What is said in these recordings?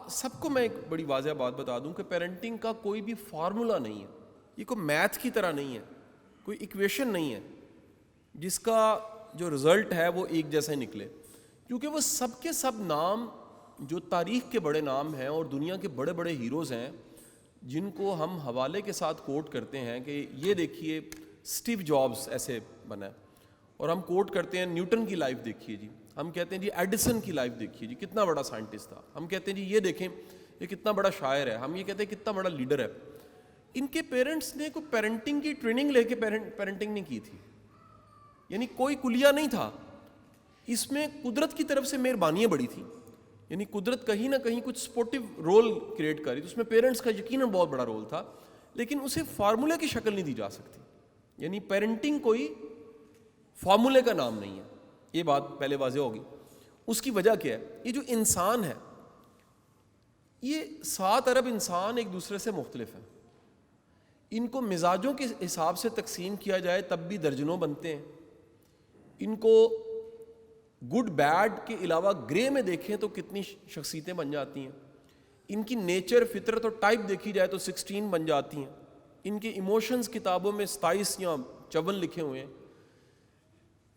سب کو میں ایک بڑی واضح بات بتا دوں کہ پیرنٹنگ کا کوئی بھی فارمولا نہیں ہے، یہ کوئی میتھ کی طرح نہیں ہے، کوئی ایکویشن نہیں ہے جس کا جو رزلٹ ہے وہ ایک جیسا نکلے، کیونکہ وہ سب کے سب نام جو تاریخ کے بڑے نام ہیں اور دنیا کے بڑے بڑے ہیروز ہیں جن کو ہم حوالے کے ساتھ کوٹ کرتے ہیں کہ یہ دیکھیے اسٹیو جابس ایسے بنا ہے، اور ہم کوٹ کرتے ہیں نیوٹن کی لائف دیکھیے جی، ہم کہتے ہیں جی ایڈیسن کی لائف دیکھیے جی کتنا بڑا سائنٹسٹ تھا، ہم کہتے ہیں جی یہ دیکھیں یہ کتنا بڑا شاعر ہے، ہم یہ کہتے ہیں کتنا بڑا لیڈر ہے۔ ان کے پیرنٹس نے کوئی پیرنٹنگ کی ٹریننگ لے کے پیرنٹنگ نہیں کی تھی، یعنی کوئی کلیہ نہیں تھا، اس میں قدرت کی طرف سے مہربانیاں بڑی تھیں، یعنی قدرت کہیں نہ کہیں کچھ سپورٹیو رول کریٹ کر رہی تھی، اس میں پیرنٹس کا یقیناً بہت بڑا رول تھا، لیکن اسے فارمولے کی شکل نہیں دی جا سکتی، یعنی پیرنٹنگ کوئی فارمولے کا نام نہیں ہے، یہ بات پہلے واضح ہوگی۔ اس کی وجہ کیا ہے؟ یہ جو انسان ہے، یہ 7 ارب انسان ایک دوسرے سے مختلف ہیں، ان کو مزاجوں کے حساب سے تقسیم کیا جائے تب بھی درجنوں بنتے ہیں، ان کو گڈ بیڈ کے علاوہ گرے میں دیکھیں تو کتنی شخصیتیں بن جاتی ہیں، ان کی نیچر فطرت اور ٹائپ دیکھی جائے تو 16 بن جاتی ہیں، ان کے ایموشنز کتابوں میں 27 یا 54 لکھے ہوئے ہیں،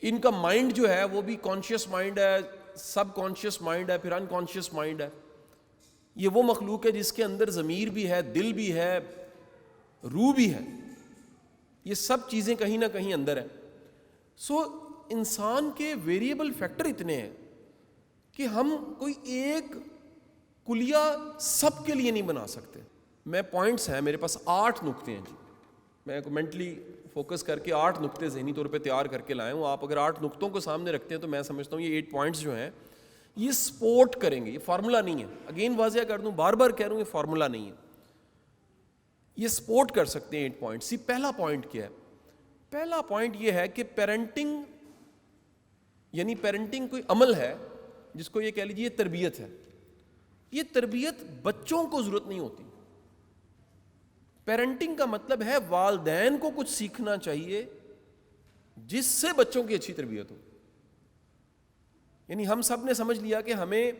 ان کا مائنڈ جو ہے وہ بھی کانشیس مائنڈ ہے، سب کانشیس مائنڈ ہے، پھر ان کانشیس مائنڈ ہے۔ یہ وہ مخلوق ہے جس کے اندر ضمیر بھی ہے، دل بھی ہے، روح بھی ہے، یہ سب چیزیں کہیں نہ کہیں اندر ہیں۔ سو انسان کے ویریبل فیکٹر اتنے ہیں کہ ہم کوئی ایک کلیہ سب کے لیے نہیں بنا سکتے۔ میں پوائنٹس ہیں میرے پاس 8 نقطے ہیں جی، میں مینٹلی فوکس کر کے 8 نقطے ذہنی طور پہ تیار کر کے لائے ہوں، آپ اگر 8 نقطوں کو سامنے رکھتے ہیں تو میں سمجھتا ہوں یہ 8 پوائنٹس جو ہیں یہ سپورٹ کریں گے، یہ فارمولا نہیں ہے، اگین واضح کر دوں، بار بار کہہ رہا ہوں یہ فارمولا نہیں ہے، یہ سپورٹ کر سکتے ہیں 8 پوائنٹس۔ یہ پہلا پوائنٹ کیا ہے؟ پہلا پوائنٹ یہ ہے کہ پیرنٹنگ یعنی پیرنٹنگ کوئی عمل ہے جس کو یہ کہہ لیجیے تربیت ہے، یہ تربیت بچوں کو ضرورت نہیں ہوتی، پیرنٹنگ کا مطلب ہے والدین کو کچھ سیکھنا چاہیے جس سے بچوں کی اچھی تربیت ہو۔ یعنی ہم سب نے سمجھ لیا کہ ہمیں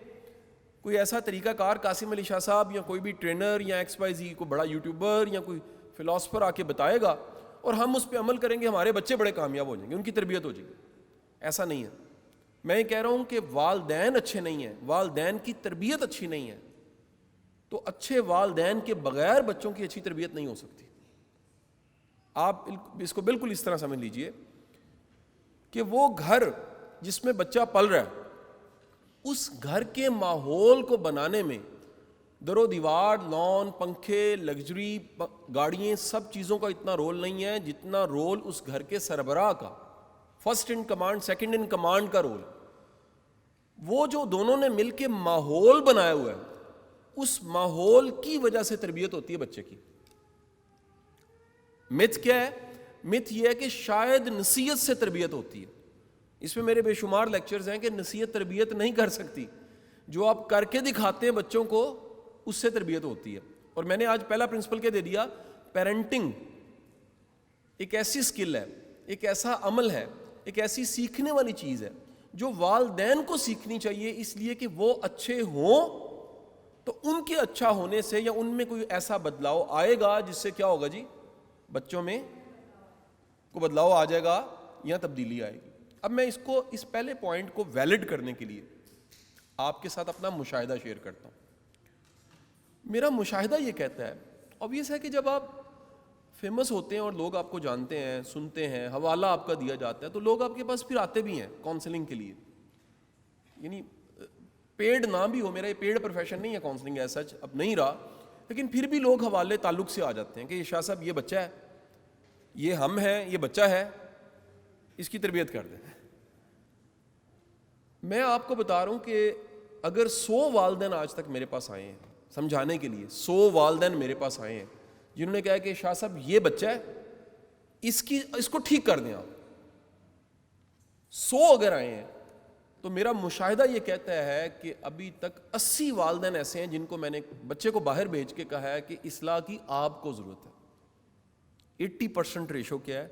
کوئی ایسا طریقہ کار قاسم علی شاہ صاحب یا کوئی بھی ٹرینر یا XYZ کوئی بڑا یوٹیوبر یا کوئی فلاسفر آ کے بتائے گا اور ہم اس پہ عمل کریں گے، ہمارے بچے بڑے کامیاب ہو جائیں گے، ان کی تربیت ہو جائے گی۔ ایسا نہیں ہے، میں یہ کہہ رہا ہوں کہ والدین اچھے نہیں ہیں، والدین کی تربیت اچھی نہیں ہے، تو اچھے والدین کے بغیر بچوں کی اچھی تربیت نہیں ہو سکتی۔ آپ اس کو بالکل اس طرح سمجھ لیجئے کہ وہ گھر جس میں بچہ پل رہا ہے اس گھر کے ماحول کو بنانے میں در و دیوار، لان، پنکھے، لگژری گاڑیاں، سب چیزوں کا اتنا رول نہیں ہے جتنا رول اس گھر کے سربراہ کا، first in command, second in command کا رول۔ وہ جو دونوں نے مل کے ماحول بنایا ہوا ہے اس ماحول کی وجہ سے تربیت ہوتی ہے بچے کی۔ مت کیا ہے؟ مت یہ ہے کہ شاید نصیحت سے تربیت ہوتی ہے، اس میں میرے بے شمار لیکچرز ہیں کہ نصیحت تربیت نہیں کر سکتی، جو آپ کر کے دکھاتے ہیں بچوں کو اس سے تربیت ہوتی ہے۔ اور میں نے آج پہلا پرنسپل کیا دے دیا، پیرنٹنگ ایک ایسی سکل ہے، ایک ایسا عمل ہے، ایک ایسی سیکھنے والی چیز ہے جو والدین کو سیکھنی چاہیے، اس لیے کہ وہ اچھے ہوں تو ان کے اچھا ہونے سے یا ان میں کوئی ایسا بدلاؤ آئے گا جس سے کیا ہوگا جی، بچوں میں کو بدلاؤ آ جائے گا یا تبدیلی آئے گی۔ اب میں اس پہلے پوائنٹ کو ویلڈ کرنے کے لیے آپ کے ساتھ اپنا مشاہدہ شیئر کرتا ہوں۔ میرا مشاہدہ یہ کہتا ہے، obvious ہے کہ جب آپ فیمس ہوتے ہیں اور لوگ آپ کو جانتے ہیں، سنتے ہیں، حوالہ آپ کا دیا جاتا ہے تو لوگ آپ کے پاس پھر آتے بھی ہیں کاؤنسلنگ کے لیے، یعنی پیڈ نہ بھی ہو، میرا یہ پیڈ پروفیشن نہیں ہے کاؤنسلنگ ایز سچ، اب نہیں رہا، لیکن پھر بھی لوگ حوالے تعلق سے آ جاتے ہیں کہ یہ شاہ صاحب یہ بچہ ہے، یہ ہم ہیں، یہ بچہ ہے، اس کی تربیت کر دیں۔ میں آپ کو بتا رہا ہوں کہ اگر 100 والدین آج تک میرے پاس آئے ہیں سمجھانے کے لیے، 100 والدین میرے پاس آئے ہیں جنہوں نے کہا کہ شاہ صاحب یہ بچہ ہے، اس کو ٹھیک کر دیں آپ، 100 اگر آئے ہیں تو میرا مشاہدہ یہ کہتا ہے کہ ابھی تک 80 والدین ایسے ہیں جن کو میں نے بچے کو باہر بھیج کے کہا ہے کہ اصلاح کی آپ کو ضرورت ہے۔ 80% ریشو کیا ہے؟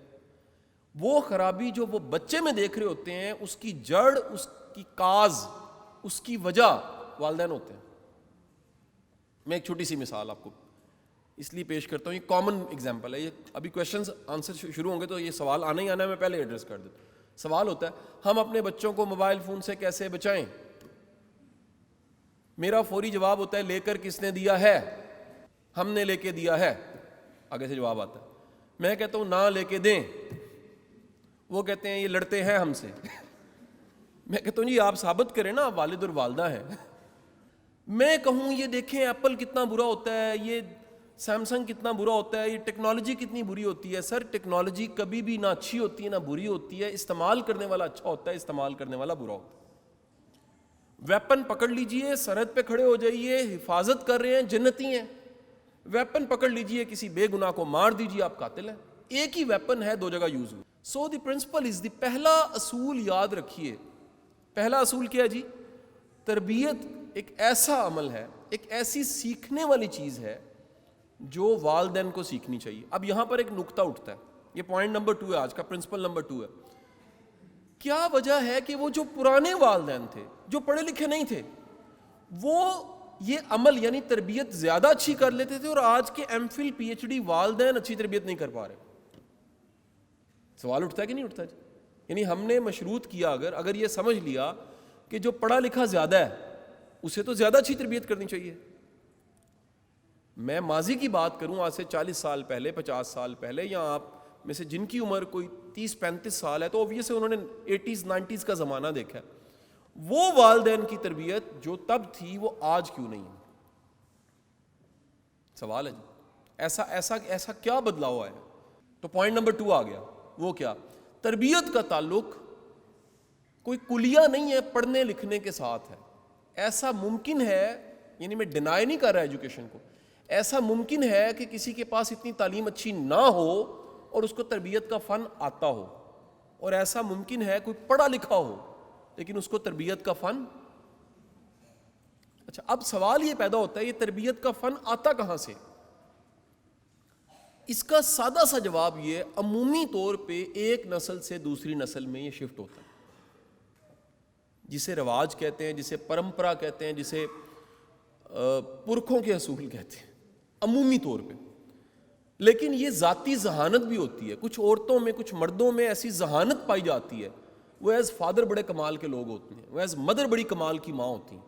وہ خرابی جو وہ بچے میں دیکھ رہے ہوتے ہیں اس کی جڑ، اس کی کاز، اس کی وجہ والدین ہوتے ہیں۔ میں ایک چھوٹی سی مثال آپ کو اس لیے پیش کرتا ہوں, یہ کامن ایگزامپل ہے, یہ ابھی کویشچنز آنسر شروع ہوں گے تو یہ سوال آنا ہی آنا ہے, میں پہلے ایڈریس کر دیتا ہوں. سوال ہوتا ہے ہم اپنے بچوں کو موبائل فون سے کیسے بچائیں؟ میرا فوری جواب ہوتا ہے لے کر کس نے دیا ہے؟ ہم نے لے کے دیا ہے. آگے سے جواب آتا ہے. میں کہتا ہوں نہ لے کے دیں, وہ کہتے ہیں یہ لڑتے ہیں ہم سے. میں کہتا ہوں جی آپ ثابت کریں نا, آپ والد اور والدہ ہیں. میں کہوں یہ دیکھیں ایپل کتنا برا ہوتا ہے, یہ سیمسنگ کتنا برا ہوتا ہے, یہ ٹیکنالوجی کتنی بری ہوتی ہے. سر ٹیکنالوجی کبھی بھی نہ اچھی ہوتی ہے نہ بری ہوتی ہے, استعمال کرنے والا اچھا ہوتا ہے, استعمال کرنے والا برا ہوتا ہے. ویپن پکڑ لیجئے, سرحد پہ کھڑے ہو جائیے, حفاظت کر رہے ہیں, جنتی ہیں. ویپن پکڑ لیجئے, کسی بے گناہ کو مار دیجئے, آپ قاتل ہیں. ایک ہی ویپن ہے, دو جگہ یوز ہوئی. سو دی پرنسپل از دی, پہلا اصول یاد رکھیے. پہلا اصول کیا ہے جی؟ تربیت ایک ایسا عمل ہے, ایک ایسی سیکھنے والی چیز ہے جو والدین کو سیکھنی چاہیے. اب یہاں پر ایک نقطہ اٹھتا ہے, یہ پوائنٹ نمبر 2 ہے آج کا, پرنسپل نمبر 2 ہے. کیا وجہ ہے کہ وہ جو پرانے والدین تھے, جو پڑھے لکھے نہیں تھے, وہ یہ عمل یعنی تربیت زیادہ اچھی کر لیتے تھے, اور آج کے M Phil P H D والدین اچھی تربیت نہیں کر پا رہے؟ سوال اٹھتا ہے کہ نہیں اٹھتا جی؟ یعنی ہم نے مشروط کیا, اگر یہ سمجھ لیا کہ جو پڑھا لکھا زیادہ ہے اسے تو زیادہ اچھی تربیت کرنی چاہیے. میں ماضی کی بات کروں, آج سے 40 سال پہلے, 50 سال پہلے, یا آپ میں سے جن کی عمر کوئی 30-35 سال ہے تو اوبویس ہے انہوں نے 80s 90s کا زمانہ دیکھا ہے. وہ والدین کی تربیت جو تب تھی وہ آج کیوں نہیں ہے؟ سوال ہے جی. ایسا کیا بدلاؤ آیا؟ تو پوائنٹ نمبر 2 آ گیا. وہ کیا؟ تربیت کا تعلق کوئی کلیہ نہیں ہے, پڑھنے لکھنے کے ساتھ ہے. ایسا ممکن ہے, یعنی میں ڈینائی نہیں کر رہا ایجوکیشن کو, ایسا ممکن ہے کہ کسی کے پاس اتنی تعلیم اچھی نہ ہو اور اس کو تربیت کا فن آتا ہو, اور ایسا ممکن ہے کوئی پڑھا لکھا ہو لیکن اس کو تربیت کا فن. اچھا, اب سوال یہ پیدا ہوتا ہے یہ تربیت کا فن آتا کہاں سے؟ اس کا سادہ سا جواب یہ, عمومی طور پہ ایک نسل سے دوسری نسل میں یہ شفٹ ہوتا ہے, جسے رواج کہتے ہیں, جسے پرمپرا کہتے ہیں, جسے پرکھوں کے اصول کہتے ہیں, عمومی طور پہ. لیکن یہ ذاتی ذہانت بھی ہوتی ہے. کچھ عورتوں میں, کچھ مردوں میں ایسی ذہانت پائی جاتی ہے, وہ ایز فادر بڑے کمال کے لوگ ہوتے ہیں, وہ ایز مدر بڑی کمال کی ماں ہوتی ہیں.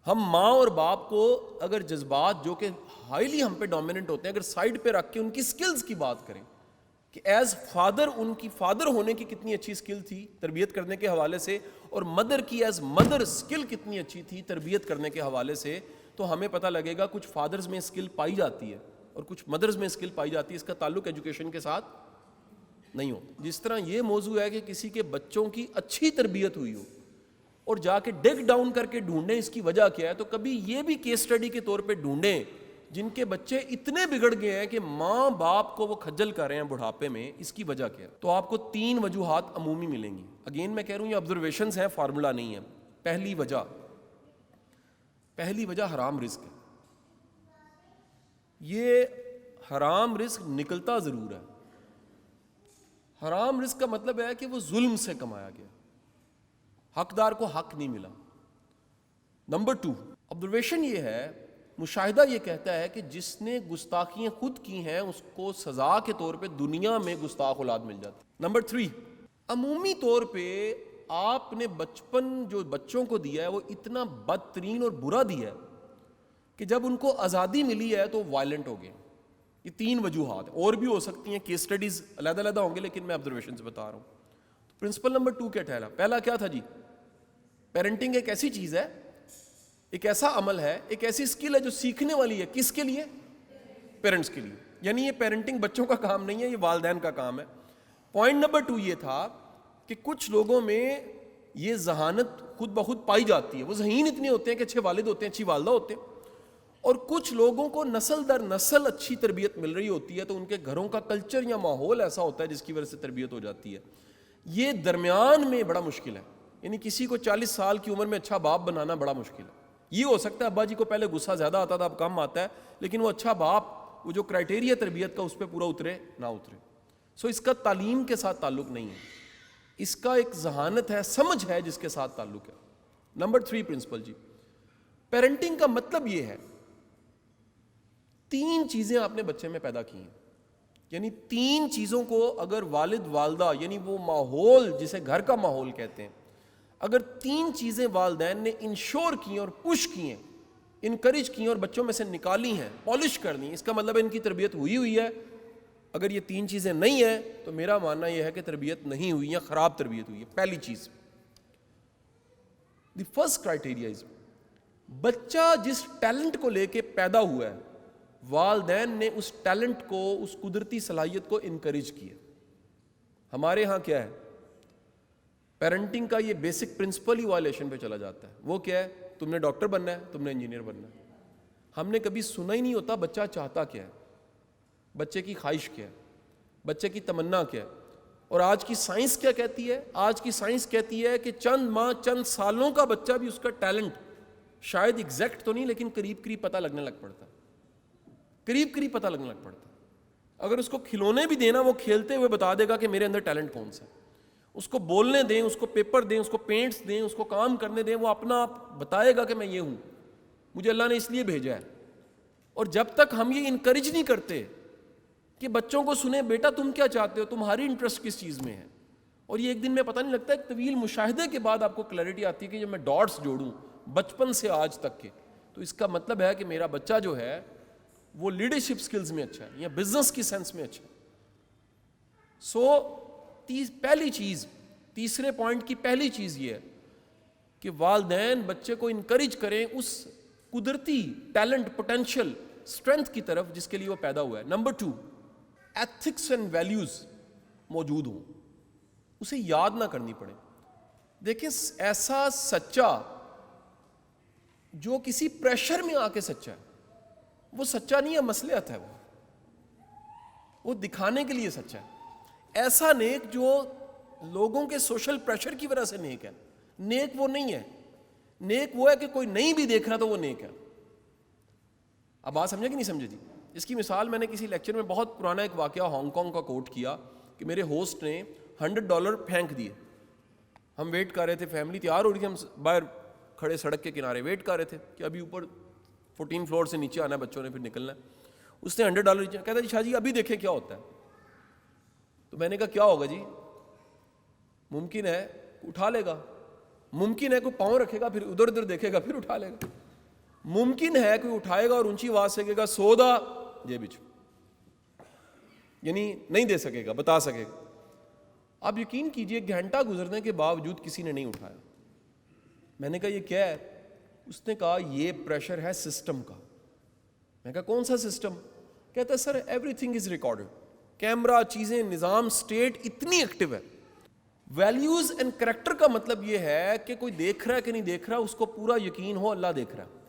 ہم ماں اور باپ کو اگر جذبات جو کہ ہائیلی ہم پہ ڈومیننٹ ہوتے ہیں, اگر سائڈ پہ رکھ کے ان کی سکلز کی بات کریں کہ ایز فادر ان کی فادر ہونے کی کتنی اچھی سکل تھی تربیت کرنے کے حوالے سے, اور مدر کی ایز مدر سکل کتنی اچھی تھی تربیت کرنے کے حوالے سے, تو ہمیں پتہ لگے گا کچھ فادرز میں سکل پائی جاتی ہے اور کچھ مدرز میں سکل پائی جاتی ہے. اس کا تعلق ایجوکیشن کے ساتھ نہیں ہو. جس طرح یہ موضوع ہے کہ کسی کے بچوں کی اچھی تربیت ہوئی ہو اور جا کے ڈگ ڈاؤن کر کے ڈھونڈیں اس کی وجہ کیا ہے, تو کبھی یہ بھی کیس سٹڈی کے طور پہ ڈھونڈیں جن کے بچے اتنے بگڑ گئے ہیں کہ ماں باپ کو وہ کھجل کر رہے ہیں بڑھاپے میں, اس کی وجہ کیا ہے. تو آپ کو 3 وجوہات عمومی ملیں گی. اگین میں کہہ رہا ہوں یہ آبزرویشنز ہیں, فارمولا نہیں ہے. پہلی وجہ حرام رزق ہے. یہ حرام رزق نکلتا ضرور ہے. حرام رزق کا مطلب ہے کہ وہ ظلم سے کمایا گیا, حقدار کو حق نہیں ملا. نمبر 2, آبزرویشن یہ ہے, مشاہدہ یہ کہتا ہے کہ جس نے گستاخیاں خود کی ہیں اس کو سزا کے طور پہ دنیا میں گستاخ اولاد مل جاتی. نمبر 3, عمومی طور پہ آپ نے بچپن جو بچوں کو دیا ہے وہ اتنا بدترین اور برا دیا ہے کہ جب ان کو آزادی ملی ہے تو وائلنٹ ہو گئے. یہ 3 وجوہات ہیں, اور بھی ہو سکتی ہیں, کیس سٹڈیز علیحدہ علیحدہ ہوں گے, لیکن میں آبزرویشن سے بتا رہا ہوں. پرنسپل نمبر 2 کیا ٹھہرا؟ پہلا کیا تھا جی؟ پیرنٹنگ ایک ایسی چیز ہے, ایک ایسا عمل ہے, ایک ایسی سکل ہے جو سیکھنے والی ہے. کس کے لیے؟ پیرنٹس کے لیے. یعنی یہ پیرنٹنگ بچوں کا کام نہیں ہے, یہ والدین کا کام ہے. پوائنٹ نمبر 2 یہ تھا کہ کچھ لوگوں میں یہ ذہانت خود بخود پائی جاتی ہے, وہ ذہین اتنے ہوتے ہیں کہ اچھے والد ہوتے ہیں, اچھی والدہ ہوتے ہیں, اور کچھ لوگوں کو نسل در نسل اچھی تربیت مل رہی ہوتی ہے تو ان کے گھروں کا کلچر یا ماحول ایسا ہوتا ہے جس کی وجہ سے تربیت ہو جاتی ہے. یہ درمیان میں بڑا مشکل ہے. یعنی کسی کو 40 سال کی عمر میں اچھا باپ بنانا بڑا مشکل ہے. یہ ہو سکتا ہے ابا جی کو پہلے غصہ زیادہ آتا تھا, اب کم آتا ہے, لیکن وہ اچھا باپ, وہ جو کرائٹیریا تربیت کا اس پہ پورا اترے نہ اترے. سو اس کا تعلیم کے ساتھ تعلق نہیں ہے, اس کا ایک ذہانت ہے, سمجھ ہے جس کے ساتھ تعلق ہے. نمبر 3 پرنسپل جی, پیرنٹنگ کا مطلب یہ ہے 3 چیزیں آپ نے بچے میں پیدا کی ہیں. یعنی 3 چیزوں کو اگر والد والدہ یعنی وہ ماحول جسے گھر کا ماحول کہتے ہیں, اگر 3 چیزیں والدین نے انشور کی اور پش کی ہیں, انکریج کی ہیں اور بچوں میں سے نکالی ہیں, پالش کر دی, اس کا مطلب ان کی تربیت ہوئی ہے. اگر یہ 3 چیزیں نہیں ہیں تو میرا ماننا یہ ہے کہ تربیت نہیں ہوئی یا خراب تربیت ہوئی ہے. پہلی چیز, دی فرسٹ کرائٹیریا از, بچہ جس ٹیلنٹ کو لے کے پیدا ہوا ہے والدین نے اس ٹیلنٹ کو, اس قدرتی صلاحیت کو انکریج کیا. ہمارے ہاں کیا ہے, پیرنٹنگ کا یہ بیسک پرنسپل ہی وائلیشن پہ چلا جاتا ہے. وہ کیا ہے, تم نے ڈاکٹر بننا ہے, تم نے انجینئر بننا ہے. ہم نے کبھی سنا ہی نہیں ہوتا بچہ چاہتا کیا ہے, بچے کی خواہش کیا ہے, بچے کی تمنا کیا ہے. اور آج کی سائنس کیا کہتی ہے, آج کی سائنس کہتی ہے کہ چند ماہ چند سالوں کا بچہ بھی اس کا ٹیلنٹ شاید ایگزیکٹ تو نہیں لیکن قریب قریب پتہ لگنے لگ پڑتا, قریب قریب پتہ لگنے لگ پڑتا. اگر اس کو کھلونے بھی دینا وہ کھیلتے ہوئے بتا دے گا کہ میرے اندر ٹیلنٹ کون سا ہے. اس کو بولنے دیں, اس کو پیپر دیں, اس کو پینٹس دیں, اس کو کام کرنے دیں, وہ اپنا آپ بتائے گا کہ میں یہ ہوں, مجھے اللہ نے اس لیے بھیجا ہے. اور جب تک ہم یہ انکریج نہیں کرتے کہ بچوں کو سنیں بیٹا تم کیا چاہتے ہو, تمہاری انٹرسٹ کس چیز میں ہے, اور یہ ایک دن میں پتہ نہیں لگتا, ایک طویل مشاہدے کے بعد آپ کو کلیئرٹی آتی ہے کہ جب میں ڈاٹس جوڑوں بچپن سے آج تک کے, تو اس کا مطلب ہے کہ میرا بچہ جو ہے وہ لیڈرشپ سکلز میں اچھا ہے یا بزنس کی سینس میں اچھا ہے. پہلی چیز, تیسرے پوائنٹ کی پہلی چیز یہ ہے کہ والدین بچے کو انکریج کریں اس قدرتی ٹیلنٹ, پوٹینشیل, اسٹرینتھ کی طرف جس کے لیے وہ پیدا ہوا ہے. نمبر 2, ایتھکس اینڈ ویلیوز موجود ہوں, اسے یاد نہ کرنی پڑے. دیکھیں ایسا سچا جو کسی پریشر میں آ کے سچا ہے وہ سچا نہیں ہے, مصلحت ہے, وہ دکھانے کے لیے سچا ہے. ایسا نیک جو لوگوں کے سوشل پریشر کی وجہ سے نیک ہے, نیک وہ نہیں ہے. نیک وہ ہے کہ کوئی نہیں بھی دیکھ رہا تو وہ نیک ہے. اب بات سمجھے کہ نہیں سمجھے جی؟ اس کی مثال میں نے کسی لیکچر میں بہت پرانا ایک واقعہ ہانگ کانگ کا کوٹ کیا کہ میرے ہوسٹ نے $100 پھینک دیے. ہم ویٹ کر رہے تھے, فیملی تیار ہو رہی تھی, ہم باہر کھڑے سڑک کے کنارے ویٹ کر رہے تھے کہ ابھی اوپر 14 فلور سے نیچے آنا ہے, بچوں نے پھر نکلنا ہے. اس نے $100 کہتا جی شاہ جی ابھی دیکھیں کیا ہوتا ہے. تو میں نے کہا کیا ہوگا جی؟ ممکن ہے اٹھا لے گا, ممکن ہے کوئی پاؤں رکھے گا پھر ادھر ادھر دیکھے گا پھر اٹھا لے گا, ممکن ہے کوئی اٹھائے گا اور اونچی آواز سے کہے گا سودا جیب وچ, یعنی نہیں دے سکے گا, بتا سکے گا. آپ یقین کیجئے گھنٹہ گزرنے کے باوجود کسی نے نہیں اٹھایا. میں نے کہا یہ کیا ہے؟ اس نے کہا یہ پریشر ہے سسٹم کا. میں کہا کون سا سسٹم؟ کہتا ہے sir everything is recorded, camera, چیزیں, نظام, اسٹیٹ اتنی ایکٹیو ہے. ویلیوز اینڈ کریکٹر کا مطلب یہ ہے کہ کوئی دیکھ رہا ہے کہ نہیں دیکھ رہا, اس کو پورا یقین ہو اللہ دیکھ رہا ہے.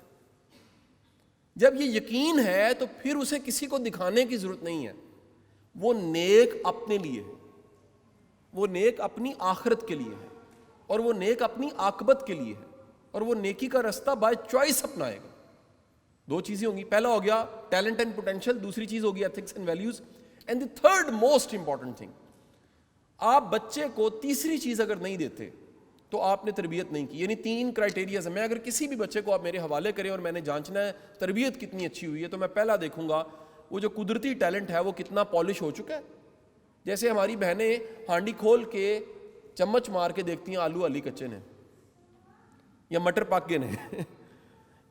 جب یہ یقین ہے تو پھر اسے کسی کو دکھانے کی ضرورت نہیں ہے. وہ نیک اپنے لیے ہے, وہ نیک اپنی آخرت کے لیے ہے, اور وہ نیک اپنی عاقبت کے لیے ہے, اور وہ نیکی کا رستہ بائی چوائس اپنائے گا. 2 چیزیں ہوں گی, پہلا ہو گیا ٹیلنٹ اینڈ پوٹینشیل, دوسری چیز ہوگی ethics and values. And the third most important thing, آپ بچے کو تیسری چیز اگر نہیں دیتے تو آپ نے تربیت نہیں کی. یعنی 3 کرائٹیریاز ہیں. میں اگر کسی بھی بچے کو آپ میرے حوالے کریں اور میں نے جانچنا ہے تربیت کتنی اچھی ہوئی ہے, تو میں پہلا دیکھوں گا وہ جو قدرتی ٹیلنٹ ہے وہ کتنا پالش ہو چکا ہے. جیسے ہماری بہنیں ہانڈی کھول کے چمچ مار کے دیکھتی ہیں آلو علی کچے نے یا مٹر پک گئے نے,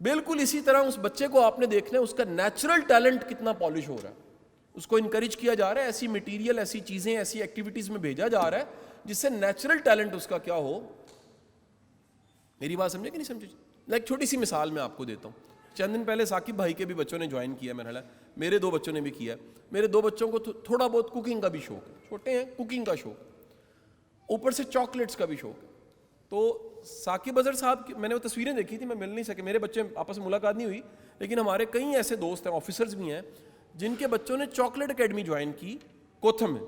بالکل اسی طرح اس بچے کو آپ نے دیکھنا ہے اس کا نیچرل ٹیلنٹ کتنا پالش ہو رہا ہے. اس کو انکریج کیا جا رہا ہے, ایسی مٹیریل, ایسی چیزیں, ایسی ایکٹیویٹیز میں بھیجا جا رہا ہے جس سے نیچرل ٹیلنٹ اس کا کیا ہو. میری بات سمجھے کہ نہیں سمجھے؟ ایک چھوٹی سی مثال میں آپ کو دیتا ہوں. چند دن پہلے ثاقب بھائی کے بھی بچوں نے جوائن کیا, میرا میرے 2 بچوں نے بھی کیا. میرے 2 بچوں کو تھوڑا بہت کوکنگ کا بھی شوق ہے, چھوٹے ہیں, کوکنگ کا شوق, اوپر سے چاکلیٹس کا بھی شوق ہے. تو ثاقب اظہر صاحب کی میں نے وہ تصویریں دیکھی تھی, میں مل نہیں سکے, میرے بچے آپس میں ملاقات نہیں ہوئی, لیکن ہمارے کئی ایسے دوست ہیں, آفیسرز بھی ہیں, جن کے بچوں نے چاکلیٹ اکیڈمی جوائن کی کوتھم میں.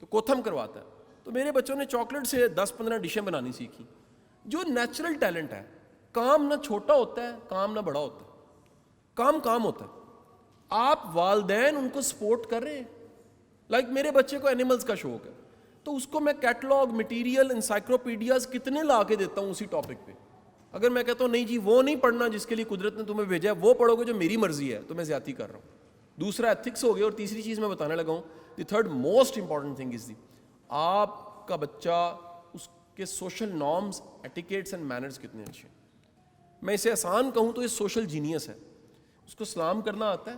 تو کوتھم کرواتا ہے, تو میرے بچوں نے چاکلیٹ سے 10-15 ڈشیں بنانی سیکھی. جو نیچرل ٹیلنٹ ہے, کام نہ چھوٹا ہوتا ہے, کام نہ بڑا ہوتا ہے, کام ہوتا ہے. آپ والدین ان کو سپورٹ کر رہے ہیں. لائک میرے بچے کو اینیملز کا شوق ہے, تو اس کو میں کیٹلاگ, مٹیریل, انسائکلوپیڈیاز کتنے لا کے دیتا ہوں اسی ٹاپک پہ. اگر میں کہتا ہوں نہیں جی وہ نہیں پڑھنا جس کے لیے قدرت نے تمہیں بھیجا ہے, وہ پڑھو گے جو میری مرضی ہے, تو میں زیادتی کر رہا ہوں. دوسرا ایتھکس ہو گیا, اور تیسری چیز میں بتانے لگا ہوں, the third most important thing is the, آپ کا بچہ اس کے social norms, etiquettes and manners کتنے اچھے ہیں. میں اسے آسان کہوں تو یہ سوشل جینیس ہے. اس کو سلام کرنا آتا ہے,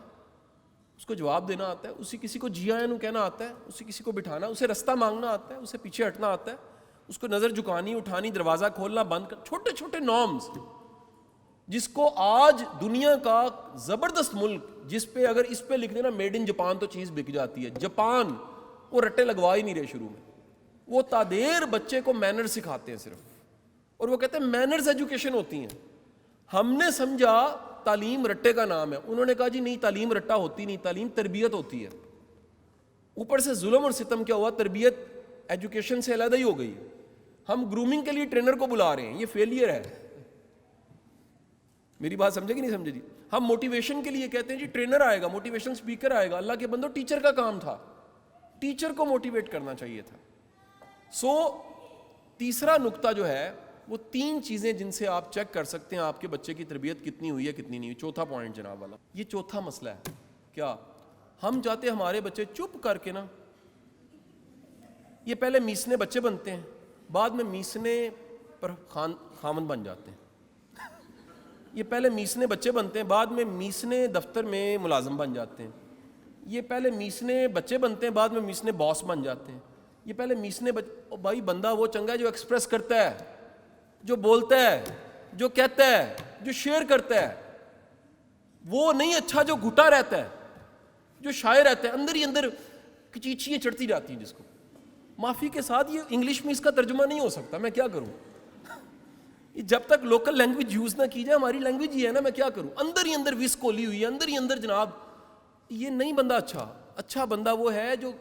اس کو جواب دینا آتا ہے, اسے کسی کو جی آئیں کہنا آتا ہے, اسے کسی کو بٹھانا, اسے رستہ مانگنا آتا ہے, اسے پیچھے ہٹنا آتا ہے, اس کو نظر جھکانی اٹھانی, دروازہ کھولنا بند کر, چھوٹے چھوٹے نارمز جس کو آج دنیا کا زبردست ملک, جس پہ اگر اس پہ لکھ دینا میڈ ان جاپان تو چیز بک جاتی ہے. جاپان وہ رٹے لگوا ہی نہیں رہے شروع میں, وہ تادیر بچے کو مینر سکھاتے ہیں صرف, اور وہ کہتے ہیں مینرز ایجوکیشن ہوتی ہیں. ہم نے سمجھا تعلیم رٹے کا نام ہے, انہوں نے کہا جی نہیں, تعلیم رٹا ہوتی نہیں, تعلیم تربیت ہوتی ہے. اوپر سے ظلم اور ستم کیا ہوا, تربیت ایجوکیشن سے علیحدہ ہی ہو گئی. ہم گرومنگ کے لیے ٹرینر کو بلا رہے ہیں, یہ فیلئر ہے. میری بات سمجھے کہ نہیں سمجھے جی؟ ہم موٹیویشن کے لیے کہتے ہیں جی ٹرینر آئے گا, موٹیویشن اسپیکر آئے گا. اللہ کے بندو, ٹیچر کا کام تھا, ٹیچر کو موٹیویٹ کرنا چاہیے تھا. تیسرا نقطہ جو ہے وہ 3 چیزیں جن سے آپ چیک کر سکتے ہیں آپ کے بچے کی تربیت کتنی ہوئی ہے کتنی نہیں ہوئی. چوتھا پوائنٹ جناب والا, یہ چوتھا مسئلہ ہے. کیا ہم چاہتے ہیں ہمارے بچے چپ کر کے نا, یہ پہلے میسنے بچے بنتے ہیں, بعد میں میسنے پر خامن بن جاتے ہیں. یہ پہلے میسنے بچے بنتے ہیں, بعد میں میسنے دفتر میں ملازم بن جاتے ہیں. یہ پہلے میسنے بچے بنتے ہیں, بعد میں میسنے باس بن جاتے ہیں. یہ پہلے میسنے بھائی بندہ وہ چنگا ہے جو ایکسپریس کرتا ہے, جو بولتا ہے, جو کہتا ہے, جو شیئر کرتا ہے. وہ نہیں اچھا جو گھٹا رہتا ہے, جو شاعر رہتا ہے, اندر ہی اندر کچیچیاں چڑھتی جاتی ہیں جس کو. معافی کے ساتھ یہ انگلش میں اس کا ترجمہ نہیں ہو سکتا, میں کیا کروں. جب تک لوکل لینگویج یوز نہ کی جائے, ہماری لینگویج یہ ہے نا, میں کیا کروں. اندر ہی اندر وس کھولی ہوئی ہے, اندر ہی اندر جناب. یہ نہیں بندہ اچھا. اچھا بندہ وہ ہے جو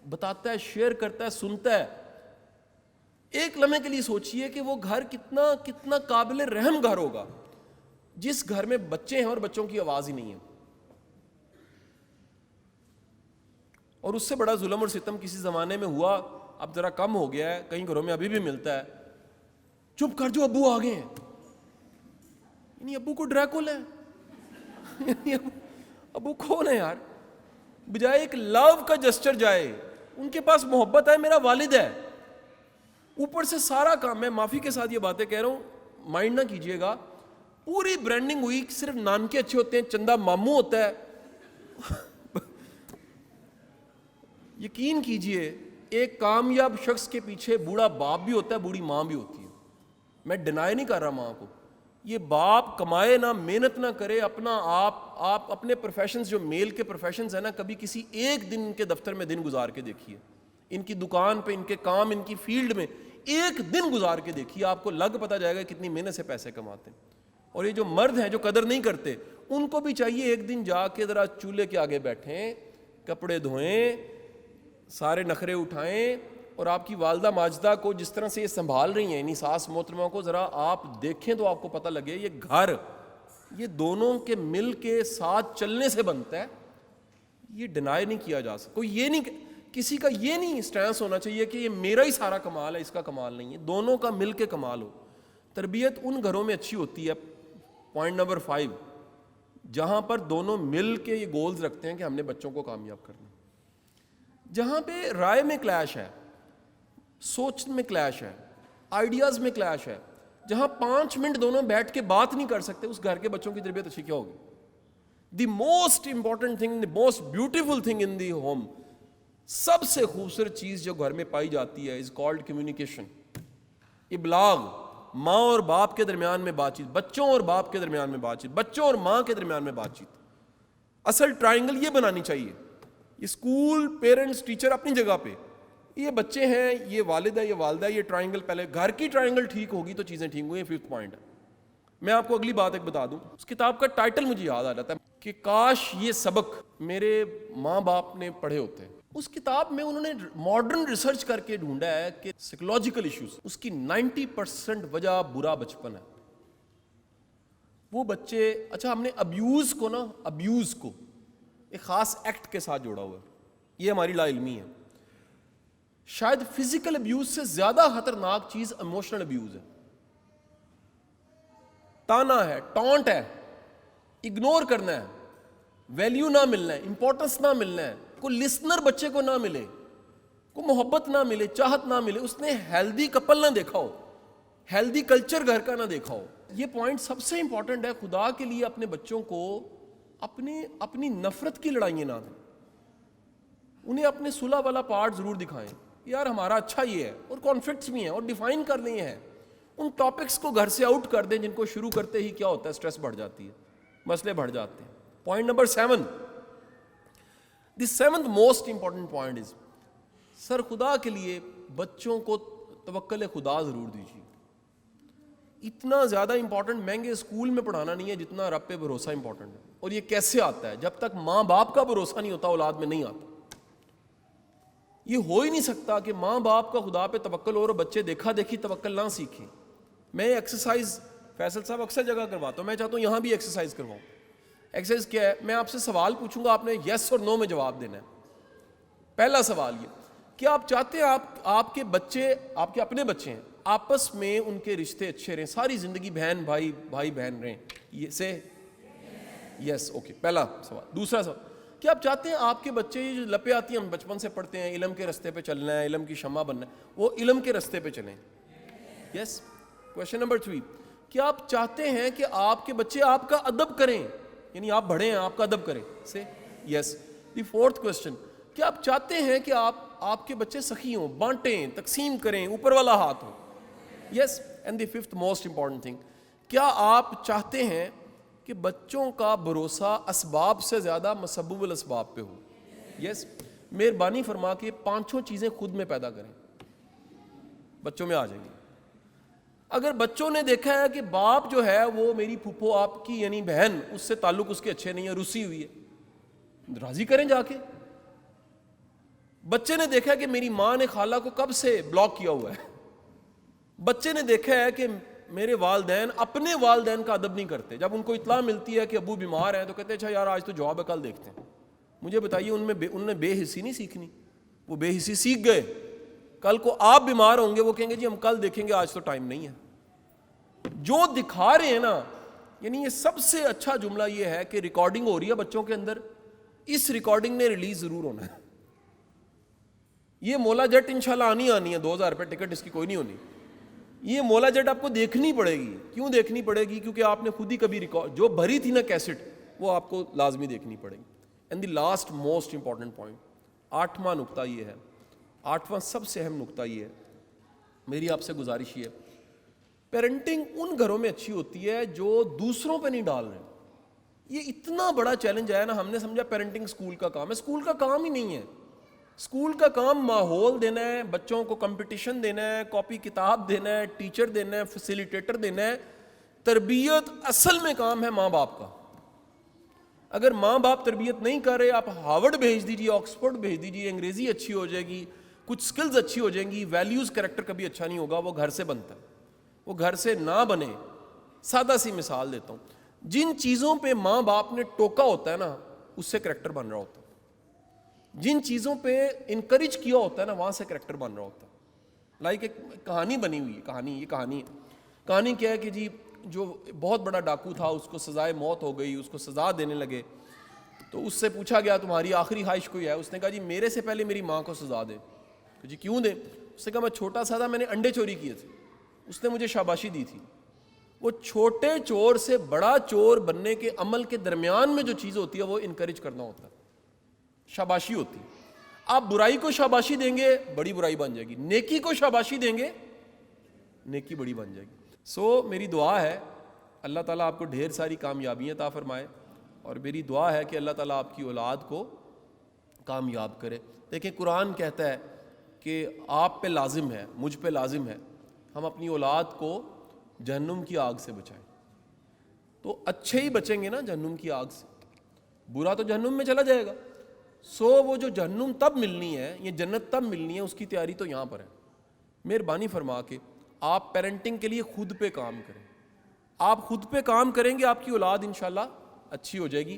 بتاتا ہے, شیئر کرتا ہے, سنتا ہے. ایک لمحے کے لیے سوچئے کہ وہ گھر کتنا کتنا قابل رحم گھر ہوگا جس گھر میں بچے ہیں اور بچوں کی آواز ہی نہیں ہے. اور اس سے بڑا ظلم اور ستم کسی زمانے میں ہوا, اب ذرا کم ہو گیا ہے, کئی گھروں میں ابھی بھی ملتا ہے, چپ کر جو ابو آ گئے ہیں. یعنی ابو کو ڈریکول ہے, ابو کون ہے یار. بجائے ایک لو کا جسچر جائے, ان کے پاس محبت ہے, میرا والد ہے. اوپر سے سارا کام, میں معافی کے ساتھ یہ باتیں کہہ رہا ہوں, مائنڈ نہ کیجئے گا, پوری برانڈنگ ہوئی, صرف نام کے اچھے ہوتے ہیں, چندہ ماموں ہوتا ہے. یقین کیجئے ایک کامیاب شخص کے پیچھے بوڑھا باپ بھی ہوتا ہے, بوڑھی ماں بھی ہوتی ہے. میں ڈینائی نہیں کر رہا ماں کو. یہ باپ کمائے نہ, محنت نہ کرے, اپنا آپ اپنے پروفیشنز جو میل کے پروفیشنز ہیں نا, کبھی کسی ایک دن ان کے دفتر میں دن گزار کے دیکھیے, ان کی دکان پہ, ان کے کام, ان کی فیلڈ میں ایک دن گزار کے دیکھیے, آپ کو لگ پتہ جائے گا کتنی محنت سے پیسے کماتے ہیں. اور یہ جو مرد ہیں جو قدر نہیں کرتے, ان کو بھی چاہیے ایک دن جا کے ذرا چولہے کے آگے بیٹھیں, کپڑے دھوئیں, سارے نخرے اٹھائیں, اور آپ کی والدہ ماجدہ کو جس طرح سے یہ سنبھال رہی ہیں, انہی ساس محترمہ کو ذرا آپ دیکھیں تو آپ کو پتہ لگے یہ گھر, یہ دونوں کے مل کے ساتھ چلنے سے بنتا ہے. یہ ڈینائی نہیں کیا جا سکتا. کوئی یہ نہیں, کسی کا یہ نہیں اسٹینس ہونا چاہیے کہ یہ میرا ہی سارا کمال ہے, اس کا کمال نہیں ہے. دونوں کا مل کے کمال ہو. تربیت ان گھروں میں اچھی ہوتی ہے, پوائنٹ نمبر 5, جہاں پر دونوں مل کے یہ گولز رکھتے ہیں کہ ہم نے بچوں کو کامیاب کرنا. جہاں پہ رائے میں کلیش ہے, سوچ میں کلیش ہے, آئیڈیاز میں کلیش ہے, جہاں 5 منٹ دونوں بیٹھ کے بات نہیں کر سکتے, اس گھر کے بچوں کی تربیت اچھی کیا ہوگی. The most important thing, the most beautiful thing in the home, سب سے خوبصورت چیز جو گھر میں پائی جاتی ہے, از کالڈ کمیونیکیشن, ابلاغ. ماں اور باپ کے درمیان میں بات چیت, بچوں اور باپ کے درمیان میں بات چیت, بچوں اور ماں کے درمیان میں بات چیت. اصل ٹرائنگل یہ بنانی چاہیے. اسکول, پیرنٹس, ٹیچر اپنی جگہ پہ, یہ بچے ہیں, یہ والد ہے, یہ والدہ ہے, یہ ٹرائنگل پہلے گھر کی ٹرائنگل ٹھیک ہوگی تو چیزیں ٹھیک ہوئی. 5th پوائنٹ ہے. میں آپ کو اگلی بات ایک بتا دوں, اس کتاب کا ٹائٹل مجھے یاد آ جاتا ہے کہ کاش یہ سبق میرے ماں باپ نے پڑھے ہوتے. اس کتاب میں انہوں نے ماڈرن ریسرچ کر کے ڈھونڈا ہے کہ سائیکولوجیکل ایشوز, اس کی 90% وجہ برا بچپن ہے. وہ بچے, اچھا ہم نے ابیوز کو ایک خاص ایکٹ کے ساتھ جوڑا ہوا ہے, یہ ہماری لا علمی ہے. شاید فزیکل ابیوز سے زیادہ خطرناک چیز ایموشنل ابیوز ہے. تانا ہے, ٹانٹ ہے, اگنور کرنا ہے, ویلیو نہ ملنا ہے, امپورٹنس نہ ملنا ہے, کوئی لسنر بچے کو نہ ملے, کوئی محبت نہ ملے, چاہت نہ ملے, اس نے ہیلدی کپل نہ دیکھا ہو, ہیلدی کلچر گھر کا نہ دیکھا ہو. یہ پوائنٹ سب سے امپورٹنٹ ہے. خدا کے لیے اپنے بچوں کو اپنی نفرت کی لڑائیاں نہ دیں, انہیں اپنے صلح والا پارٹ ضرور دکھائیں. یار ہمارا اچھا یہ ہے, اور کانفلکٹس بھی ہیں, اور ڈیفائن کر لیے ہیں. ان ٹاپکس کو گھر سے آؤٹ کر دیں جن کو شروع کرتے ہی کیا ہوتا ہے, سٹریس بڑھ جاتی ہے, مسئلے بڑھ جاتے ہیں. Point number 7, the 7th most important point is, sir خدا کے لیے بچوں کو توکل خدا ضرور دیجیے. اتنا زیادہ امپورٹنٹ مہنگے اسکول میں پڑھانا نہیں ہے جتنا رب پہ بھروسہ امپورٹنٹ ہے. اور یہ کیسے آتا ہے؟ جب تک ماں باپ کا بھروسہ نہیں ہوتا اولاد میں نہیں آتا. یہ ہو ہی نہیں سکتا کہ ماں باپ کا خدا پہ توکل ہو اور بچے دیکھا دیکھی توکل نہ سیکھیں. میں ایکسرسائز فیصل صاحب اکثر جگہ کرواتا ہوں, میں چاہتا ہوں یہاں بھی ایکسرسائز کرواؤں. ایکسرسائز کیا ہے؟ میں آپ سے سوال پوچھوں گا, آپ نے یس اور نو میں جواب دینا ہے. پہلا سوال یہ, کیا آپ چاہتے ہیں آپ کے بچے, آپ کے اپنے بچے ہیں, آپس میں ان کے رشتے اچھے رہیں, ساری زندگی بہن بھائی بہن رہیں؟ یہ سے یس, اوکے, پہلا سوال. دوسرا سوال, کیا آپ چاہتے ہیں آپ کے بچے یہ جو لپے آتی ہیں ہم بچپن سے پڑھتے ہیں, علم کے رستے پہ چلنا ہے, علم کی شمع بننا ہے, وہ علم کے رستے پہ چلیں؟ یس. کویشچن نمبر 3, کیا آپ چاہتے ہیں کہ آپ کے بچے آپ کا ادب کریں, یعنی آپ بڑے ہیں آپ کا ادب کریں؟ سے یس. دی 4th کویشچن, کیا آپ چاہتے ہیں کہ آپ کے بچے سخی ہوں, بانٹیں, تقسیم کریں, اوپر والا ہاتھ ہو؟ Yes. And the 5th most important thing, کیا آپ چاہتے ہیں کہ بچوں کا بھروسہ اسباب سے زیادہ مسبب الاسباب پہ ہو؟ یس. مہربانی فرما کے 5 چیزیں خود میں پیدا کریں, بچوں میں آ جائیں گی. اگر بچوں نے دیکھا ہے کہ باپ جو ہے وہ میری پھپھو آپ کی یعنی بہن, اس سے تعلق اس کے اچھے نہیں ہے, رسی ہوئی ہے, راضی کریں جا کے. بچے نے دیکھا ہے کہ میری ماں نے خالہ کو کب سے بلاک کیا ہوا ہے. بچے نے دیکھا ہے کہ میرے والدین اپنے والدین کا ادب نہیں کرتے. جب ان کو اطلاع ملتی ہے کہ ابو بیمار ہیں تو کہتے ہیں اچھا یار آج تو جواب ہے, کل دیکھتے ہیں. مجھے بتائیے ان نے بے حسی نہیں سیکھنی, وہ بے حسی سیکھ گئے. کل کو آپ بیمار ہوں گے, وہ کہیں گے جی ہم کل دیکھیں گے, آج تو ٹائم نہیں ہے. جو دکھا رہے ہیں نا, یعنی یہ سب سے اچھا جملہ یہ ہے کہ ریکارڈنگ ہو رہی ہے بچوں کے اندر, اس ریکارڈنگ نے ریلیز ضرور ہونا ہے. یہ مولا جٹ انشاءاللہ آنی ہے, 2000 روپے ٹکٹ اس کی کوئی نہیں ہونی. یہ مولا جٹ آپ کو دیکھنی پڑے گی. کیوں دیکھنی پڑے گی؟ کیونکہ آپ نے خود ہی کبھی ریکارڈ جو بھری تھی نا کیسٹ, وہ آپ کو لازمی دیکھنی پڑے گی. And the last most important point, 8واں نقطہ یہ ہے, 8واں سب سے اہم نقطہ یہ ہے, میری آپ سے گزارش یہ ہے, پیرنٹنگ ان گھروں میں اچھی ہوتی ہے جو دوسروں پہ نہیں ڈال رہے. یہ اتنا بڑا چیلنج آیا نا, ہم نے سمجھا پیرنٹنگ اسکول کا کام ہے. اسکول کا کام ہی نہیں ہے. اسکول کا کام ماحول دینا ہے, بچوں کو کمپٹیشن دینا ہے, کاپی کتاب دینا ہے, ٹیچر دینا ہے, فیسیلیٹیٹر دینا ہے. تربیت اصل میں کام ہے ماں باپ کا. اگر ماں باپ تربیت نہیں کر رہے, آپ ہارورڈ بھیج دیجیے, آکسفورڈ بھیج دیجیے, انگریزی اچھی ہو جائے گی, کچھ سکلز اچھی ہو جائیں گی, ویلیوز کریکٹر کبھی اچھا نہیں ہوگا. وہ گھر سے بنتا ہے, وہ گھر سے نہ بنے. سادہ سی مثال دیتا ہوں, جن چیزوں پہ ماں باپ نے ٹوکا ہوتا ہے نا, اس سے کریکٹر بن رہا ہوتا ہے. جن چیزوں پہ انکریج کیا ہوتا ہے نا, وہاں سے کریکٹر بن رہا ہوتا ہے. لائک ایک کہانی بنی ہوئی ہے, کہانی کیا ہے کہ جی جو بہت بڑا ڈاکو تھا, اس کو سزائے موت ہو گئی, اس کو سزا دینے لگے. تو اس سے پوچھا گیا تمہاری آخری خواہش کوئی ہے؟ اس نے کہا جی میرے سے پہلے میری ماں کو سزا دے. جی کیوں دیں؟ اس نے کہا میں چھوٹا سا تھا, میں نے انڈے چوری کیے تھے, اس نے مجھے شاباشی دی تھی. وہ چھوٹے چور سے بڑا چور بننے کے عمل کے درمیان میں جو چیز ہوتی ہے وہ انکریج کرنا ہوتا ہے, شاباشی ہوتی. آپ برائی کو شاباشی دیں گے, بڑی برائی بن جائے گی. نیکی کو شاباشی دیں گے, نیکی بڑی بن جائے گی. سو میری دعا ہے اللہ تعالیٰ آپ کو ڈھیر ساری کامیابیاں عطا فرمائے, اور میری دعا ہے کہ اللہ تعالیٰ آپ کی اولاد کو کامیاب کرے. دیکھیں قرآن کہتا ہے کہ آپ پہ لازم ہے, مجھ پہ لازم ہے, ہم اپنی اولاد کو جہنم کی آگ سے بچائیں. تو اچھے ہی بچیں گے نا جہنم کی آگ سے, برا تو جہنم میں چلا جائے گا. سو وہ جو جہنم تب ملنی ہے, یہ جنت تب ملنی ہے, اس کی تیاری تو یہاں پر ہے. مہربانی فرما کے آپ پیرنٹنگ کے لیے خود پہ کام کریں. آپ خود پہ کام کریں گے, آپ کی اولاد انشاءاللہ اچھی ہو جائے گی.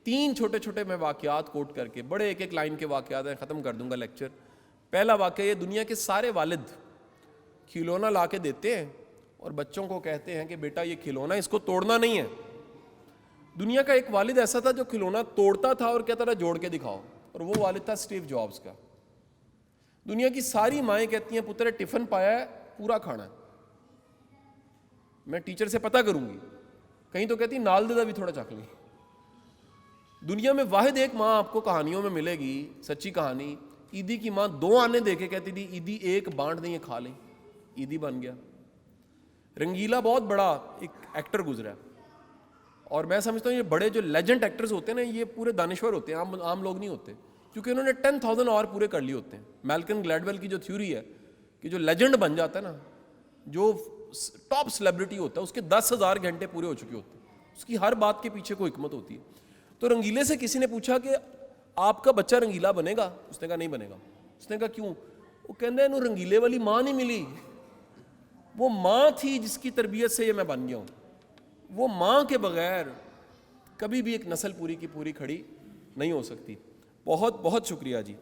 3 چھوٹے چھوٹے میں واقعات کوٹ کر کے, بڑے ایک لائن کے واقعات ہیں, ختم کر دوں گا لیکچر. پہلا واقعہ یہ, دنیا کے سارے والد کھلونا لا کے دیتے ہیں اور بچوں کو کہتے ہیں کہ بیٹا یہ کھلونا اس کو توڑنا نہیں ہے. دنیا کا ایک والد ایسا تھا جو کھلونا توڑتا تھا اور کہتا تھا جوڑ کے دکھاؤ، اور وہ والد تھا اسٹیو جابز کا۔ دنیا کی ساری مائیں کہتی ہیں پتر ٹفن پایا ہے پورا کھانا ہے، میں ٹیچر سے پتہ کروں گی، کہیں تو کہتی نال دے دا بھی تھوڑا چکھ لی۔ دنیا میں واحد ایک ماں آپ کو کہانیوں میں ملے گی، سچی کہانی، عیدی کی ماں 2 آنے دے کے کہتی تھی عیدی ایک بانٹ دیں یہ کھا لیں، عیدی بن گیا۔ رنگیلا بہت بڑا ایک ایکٹر گزرا ہے، اور میں سمجھتا ہوں یہ بڑے جو لیجنڈ ایکٹرز ہوتے ہیں نا یہ پورے دانشور ہوتے ہیں، عام لوگ نہیں ہوتے، کیونکہ انہوں نے 10,000 آور پورے کر لیے ہوتے ہیں۔ میلکم گلیڈویل کی جو تھیوری ہے کہ جو لیجنڈ بن جاتا ہے نا، جو ٹاپ سیلیبریٹی ہوتا ہے، اس کے 10,000 گھنٹے پورے ہو چکے ہوتے ہیں، اس کی ہر بات کے پیچھے کوئی حکمت ہوتی ہے۔ تو رنگیلے سے کسی نے پوچھا کہ آپ کا بچہ رنگیلا بنے گا؟ اس نے کہا نہیں بنے گا۔ اس نے کہا کیوں؟ وہ کہنا ہے رنگیلے والی ماں نہیں ملی، وہ ماں تھی جس کی تربیت سے یہ میں بن گیا ہوں، وہ ماں کے بغیر کبھی بھی ایک نسل پوری کی پوری کھڑی نہیں ہو سکتی۔ بہت بہت شکریہ جی۔